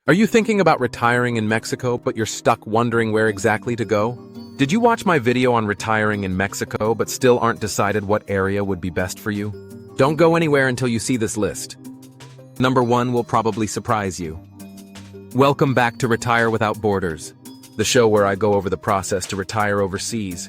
Are you thinking about retiring in Mexico, but you're stuck wondering where exactly to go? Did you watch my video on retiring in Mexico, but still aren't decided what area would be best for you? Don't go anywhere until you see this list. Number 1 will probably surprise you. Welcome back to Retire Without Borders, the show where I go over the process to retire overseas.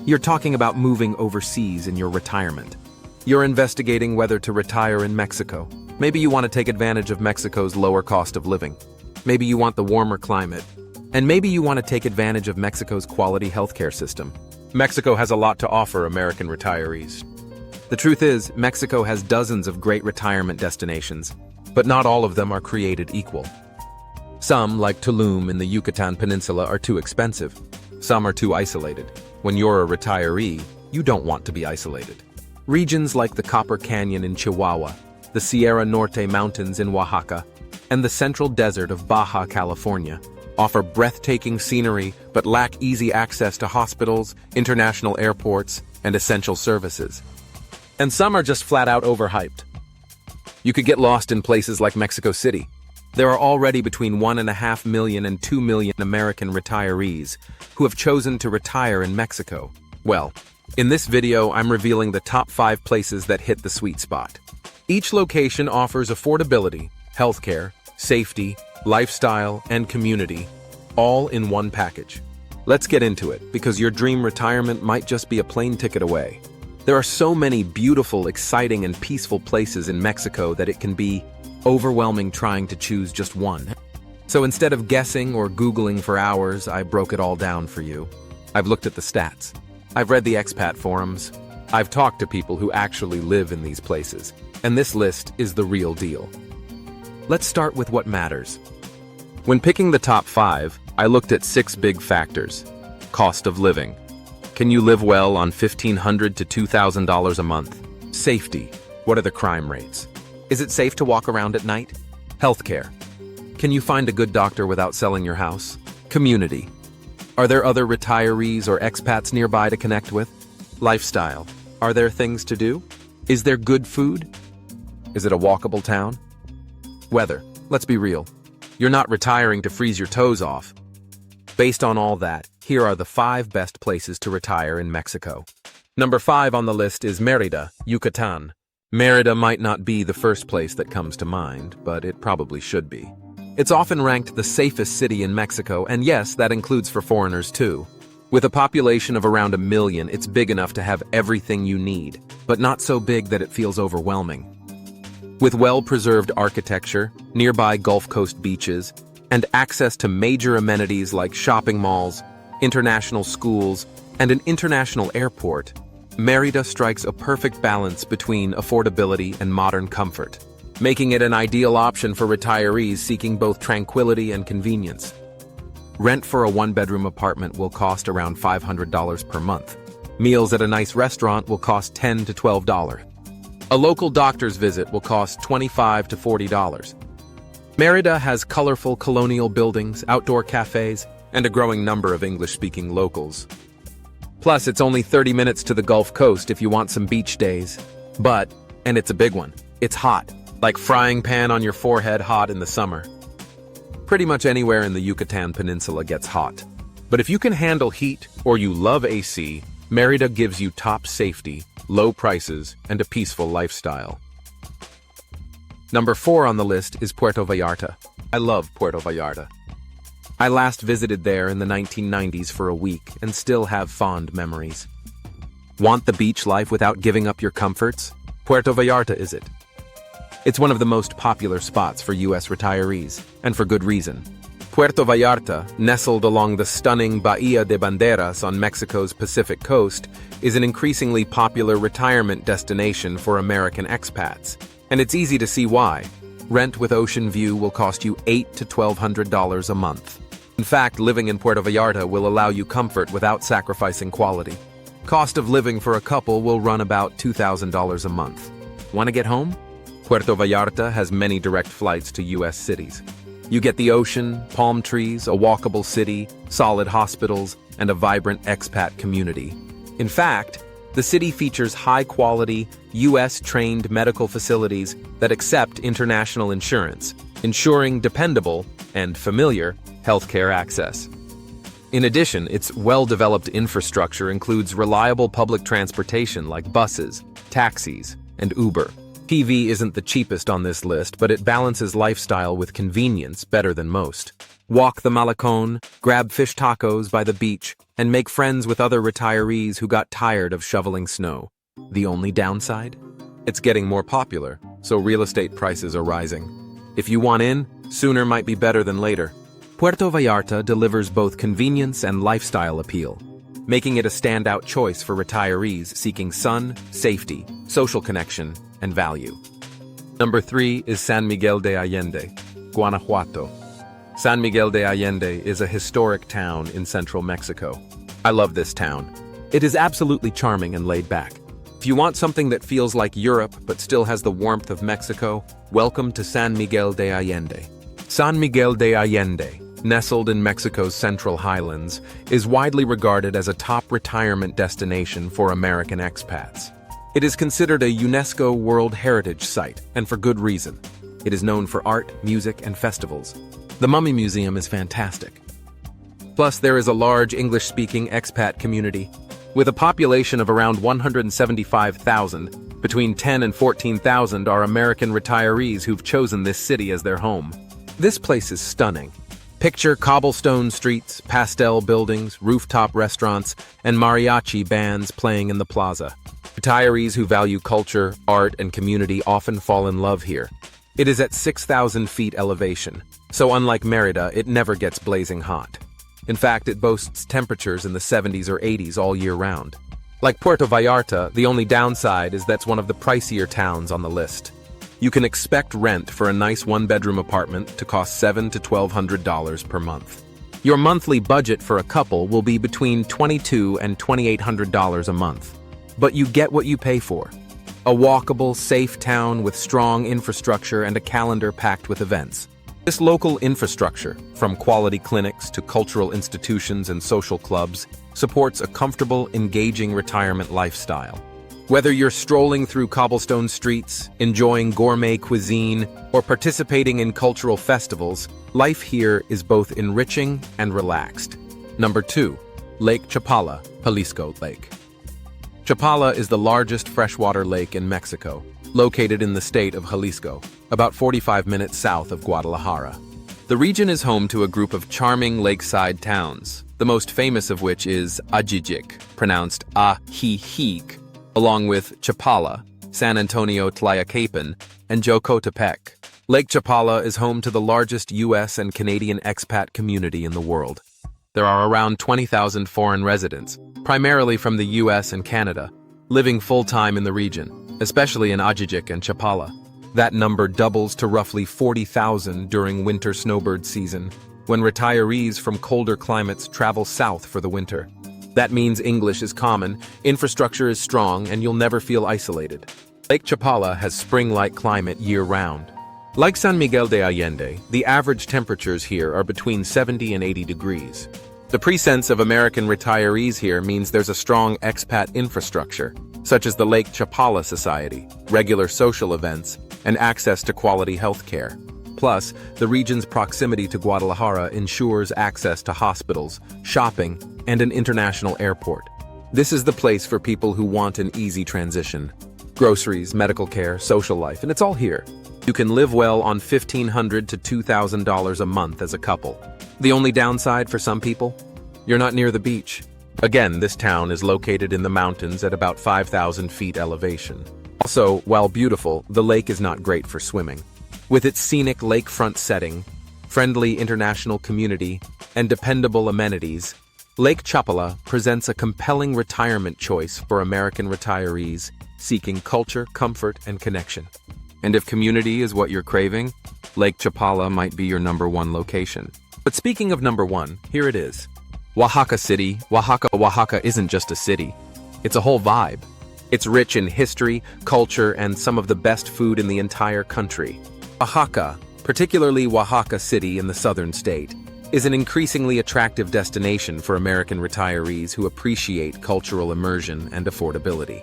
You're talking about moving overseas in your retirement. You're investigating whether to retire in Mexico. Maybe you want to take advantage of Mexico's lower cost of living. Maybe you want the warmer climate. And maybe you want to take advantage of Mexico's quality healthcare system. Mexico has a lot to offer American retirees. The truth is, Mexico has dozens of great retirement destinations, but not all of them are created equal. Some, like Tulum in the Yucatan Peninsula, are too expensive. Some are too isolated. When you're a retiree, you don't want to be isolated. Regions like the Copper Canyon in Chihuahua, the Sierra Norte Mountains in Oaxaca, and the Central Desert of Baja California offer breathtaking scenery but lack easy access to hospitals, international airports, and essential services. And some are just flat out overhyped. You could get lost in places like Mexico City. There are already between 1.5 million and 2 million American retirees who have chosen to retire in Mexico. Well, in this video, I'm revealing the top 5 places that hit the sweet spot. Each location offers affordability, healthcare, safety, lifestyle, and community, all in one package. Let's get into it, because your dream retirement might just be a plane ticket away. There are so many beautiful, exciting, and peaceful places in Mexico that it can be overwhelming trying to choose just one. So instead of guessing or Googling for hours, I broke it all down for you. I've looked at the stats. I've read the expat forums. I've talked to people who actually live in these places. And this list is the real deal. Let's start with what matters. When picking the top 5, I looked at 6 big factors. Cost of living. Can you live well on $1,500 to $2,000 a month? Safety. What are the crime rates? Is it safe to walk around at night? Healthcare. Can you find a good doctor without selling your house? Community. Are there other retirees or expats nearby to connect with? Lifestyle. Are there things to do? Is there good food? Is it a walkable town? Weather. Let's be real. You're not retiring to freeze your toes off. Based on all that, here are the 5 best places to retire in Mexico. Number 5 on the list is Merida, Yucatan. Merida might not be the first place that comes to mind, but it probably should be. It's often ranked the safest city in Mexico, and yes, that includes for foreigners too. With a population of around 1 million, it's big enough to have everything you need, but not so big that it feels overwhelming. With well-preserved architecture, nearby Gulf Coast beaches, and access to major amenities like shopping malls, international schools, and an international airport, Merida strikes a perfect balance between affordability and modern comfort, making it an ideal option for retirees seeking both tranquility and convenience. Rent for a 1-bedroom apartment will cost around $500 per month. Meals at a nice restaurant will cost $10 to $12. A local doctor's visit will cost $25 to $40. Merida has colorful colonial buildings, outdoor cafes, and a growing number of English-speaking locals. Plus, it's only 30 minutes to the Gulf Coast if you want some beach days. But, and it's a big one, it's hot, like frying pan on your forehead hot in the summer. Pretty much anywhere in the Yucatan Peninsula gets hot. But if you can handle heat or you love AC, Merida gives you top safety, low prices, and a peaceful lifestyle. Number 4 on the list is Puerto Vallarta. I love Puerto Vallarta. I last visited there in the 1990s for a week and still have fond memories. Want the beach life without giving up your comforts? Puerto Vallarta is it. It's one of the most popular spots for U.S. retirees, and for good reason. Puerto Vallarta, nestled along the stunning Bahia de Banderas on Mexico's Pacific coast, is an increasingly popular retirement destination for American expats. And it's easy to see why. Rent with ocean view will cost you $800 to $1,200 a month. In fact, living in Puerto Vallarta will allow you comfort without sacrificing quality. Cost of living for a couple will run about $2,000 a month. Want to get home? Puerto Vallarta has many direct flights to U.S. cities. You get the ocean, palm trees, a walkable city, solid hospitals, and a vibrant expat community. In fact, the city features high-quality, U.S.-trained medical facilities that accept international insurance, ensuring dependable and familiar healthcare access. In addition, its well-developed infrastructure includes reliable public transportation like buses, taxis, and Uber. PV isn't the cheapest on this list, but it balances lifestyle with convenience better than most. Walk the Malecón, grab fish tacos by the beach, and make friends with other retirees who got tired of shoveling snow. The only downside? It's getting more popular, so real estate prices are rising. If you want in, sooner might be better than later. Puerto Vallarta delivers both convenience and lifestyle appeal, making it a standout choice for retirees seeking sun, safety, social connection, and value. Number 3 is San Miguel de Allende, Guanajuato. San Miguel de Allende is a historic town in central Mexico. I love this town. It is absolutely charming and laid back. If you want something that feels like Europe but still has the warmth of Mexico, welcome to San Miguel de Allende. San Miguel de Allende, nestled in Mexico's Central Highlands, is widely regarded as a top retirement destination for American expats. It is considered a UNESCO World Heritage Site, and for good reason. It is known for art, music, and festivals. The Mummy Museum is fantastic. Plus, there is a large English-speaking expat community. With a population of around 175,000, between 10 and 14,000 are American retirees who've chosen this city as their home. This place is stunning. Picture cobblestone streets, pastel buildings, rooftop restaurants, and mariachi bands playing in the plaza. Retirees who value culture, art, and community often fall in love here. It is at 6,000 feet elevation, so unlike Merida, it never gets blazing hot. In fact, it boasts temperatures in the 70s or 80s all year round. Like Puerto Vallarta, the only downside is that's one of the pricier towns on the list. You can expect rent for a nice one-bedroom apartment to cost $700 to $1,200 per month. Your monthly budget for a couple will be between $2,200 and $2,800 a month. But you get what you pay for. A walkable, safe town with strong infrastructure and a calendar packed with events. This local infrastructure, from quality clinics to cultural institutions and social clubs, supports a comfortable, engaging retirement lifestyle. Whether you're strolling through cobblestone streets, enjoying gourmet cuisine, or participating in cultural festivals, life here is both enriching and relaxed. Number 2, Lake Chapala, Jalisco Lake. Chapala is the largest freshwater lake in Mexico, located in the state of Jalisco, about 45 minutes south of Guadalajara. The region is home to a group of charming lakeside towns, the most famous of which is Ajijic, pronounced Ajijic, along with Chapala, San Antonio Tlayacapan, and Jocotepec. Lake Chapala is home to the largest U.S. and Canadian expat community in the world. There are around 20,000 foreign residents, primarily from the U.S. and Canada, living full-time in the region, especially in Ajijic and Chapala. That number doubles to roughly 40,000 during winter snowbird season, when retirees from colder climates travel south for the winter. That means English is common, infrastructure is strong, and you'll never feel isolated. Lake Chapala has spring-like climate year-round. Like San Miguel de Allende, the average temperatures here are between 70 and 80 degrees. The presence of American retirees here means there's a strong expat infrastructure, such as the Lake Chapala Society, regular social events, and access to quality health care. Plus, the region's proximity to Guadalajara ensures access to hospitals, shopping, and an international airport. This is the place for people who want an easy transition. Groceries, medical care, social life, and it's all here. You can live well on $1,500 to $2,000 a month as a couple. The only downside for some people? You're not near the beach. Again, this town is located in the mountains at about 5,000 feet elevation. Also, while beautiful, the lake is not great for swimming. With its scenic lakefront setting, friendly international community, and dependable amenities, Lake Chapala presents a compelling retirement choice for American retirees seeking culture, comfort, and connection. And if community is what you're craving, Lake Chapala might be your number 1 location. But speaking of number 1, here it is. Oaxaca City. Oaxaca isn't just a city. It's a whole vibe. It's rich in history, culture, and some of the best food in the entire country. Oaxaca, particularly Oaxaca City in the southern state, is an increasingly attractive destination for American retirees who appreciate cultural immersion and affordability.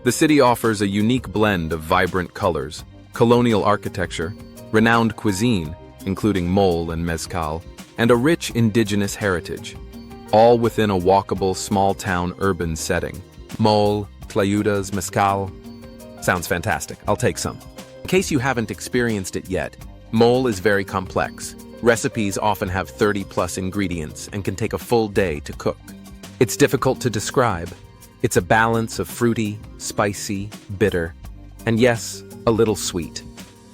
The city offers a unique blend of vibrant colors, colonial architecture, renowned cuisine, including mole and mezcal, and a rich indigenous heritage, all within a walkable small-town urban setting. Mole, tlayudas, mezcal. Sounds fantastic. I'll take some. In case you haven't experienced it yet, mole is very complex. Recipes often have 30+ ingredients and can take a full day to cook. It's difficult to describe. It's a balance of fruity, spicy, bitter, and yes, a little sweet.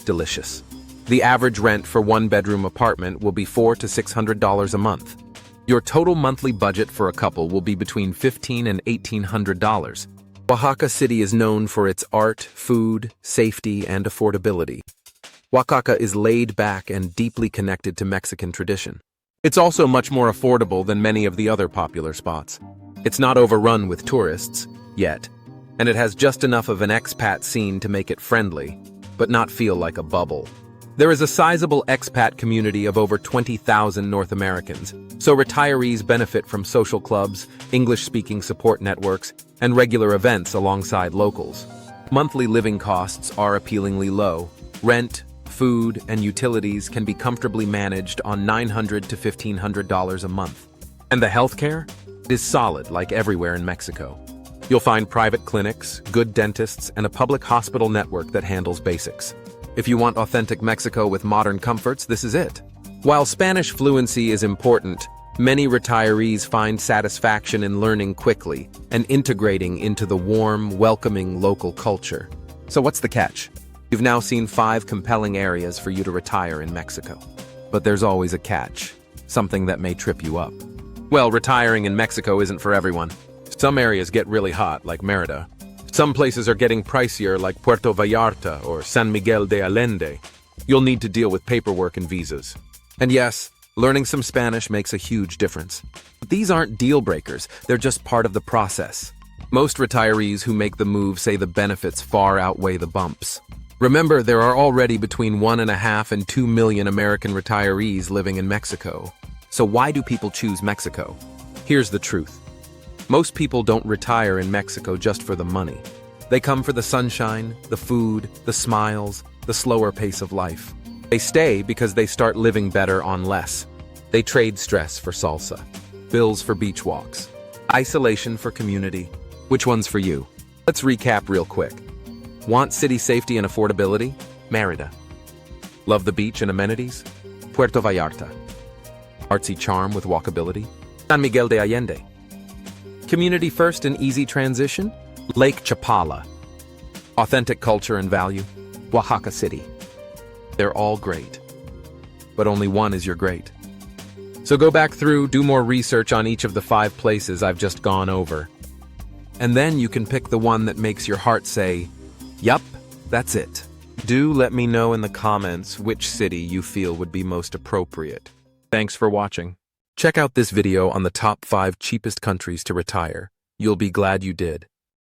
Delicious. The average rent for one-bedroom apartment will be $400 to $600 a month. Your total monthly budget for a couple will be between $1,500 and $1,800. Oaxaca City is known for its art, food, safety, and affordability. Oaxaca is laid back and deeply connected to Mexican tradition. It's also much more affordable than many of the other popular spots. It's not overrun with tourists, yet, and it has just enough of an expat scene to make it friendly, but not feel like a bubble. There is a sizable expat community of over 20,000 North Americans, so retirees benefit from social clubs, English-speaking support networks, and regular events alongside locals. Monthly living costs are appealingly low. Rent, food, and utilities can be comfortably managed on $900 to $1,500 a month. And the healthcare is solid like everywhere in Mexico. You'll find private clinics, good dentists, and a public hospital network that handles basics. If you want authentic Mexico with modern comforts, this is it. While Spanish fluency is important, many retirees find satisfaction in learning quickly and integrating into the warm, welcoming local culture. So what's the catch? You've now seen 5 compelling areas for you to retire in Mexico. But there's always a catch, something that may trip you up. Well, retiring in Mexico isn't for everyone. Some areas get really hot, like Merida. Some places are getting pricier, like Puerto Vallarta or San Miguel de Allende. You'll need to deal with paperwork and visas. And yes, learning some Spanish makes a huge difference. But these aren't deal breakers, they're just part of the process. Most retirees who make the move say the benefits far outweigh the bumps. Remember, there are already between 1.5 and 2 million American retirees living in Mexico. So why do people choose Mexico? Here's the truth. Most people don't retire in Mexico just for the money. They come for the sunshine, the food, the smiles, the slower pace of life. They stay because they start living better on less. They trade stress for salsa, bills for beach walks, isolation for community. Which one's for you? Let's recap real quick. Want city safety and affordability? Merida. Love the beach and amenities? Puerto Vallarta. Artsy charm with walkability? San Miguel de Allende. Community first and easy transition? Lake Chapala. Authentic culture and value? Oaxaca City. They're all great, but only one is your great. So go back through, do more research on each of the 5 places I've just gone over. And then you can pick the one that makes your heart say, yup, that's it. Do let me know in the comments which city you feel would be most appropriate. Thanks for watching. Check out this video on the top 5 cheapest countries to retire. You'll be glad you did.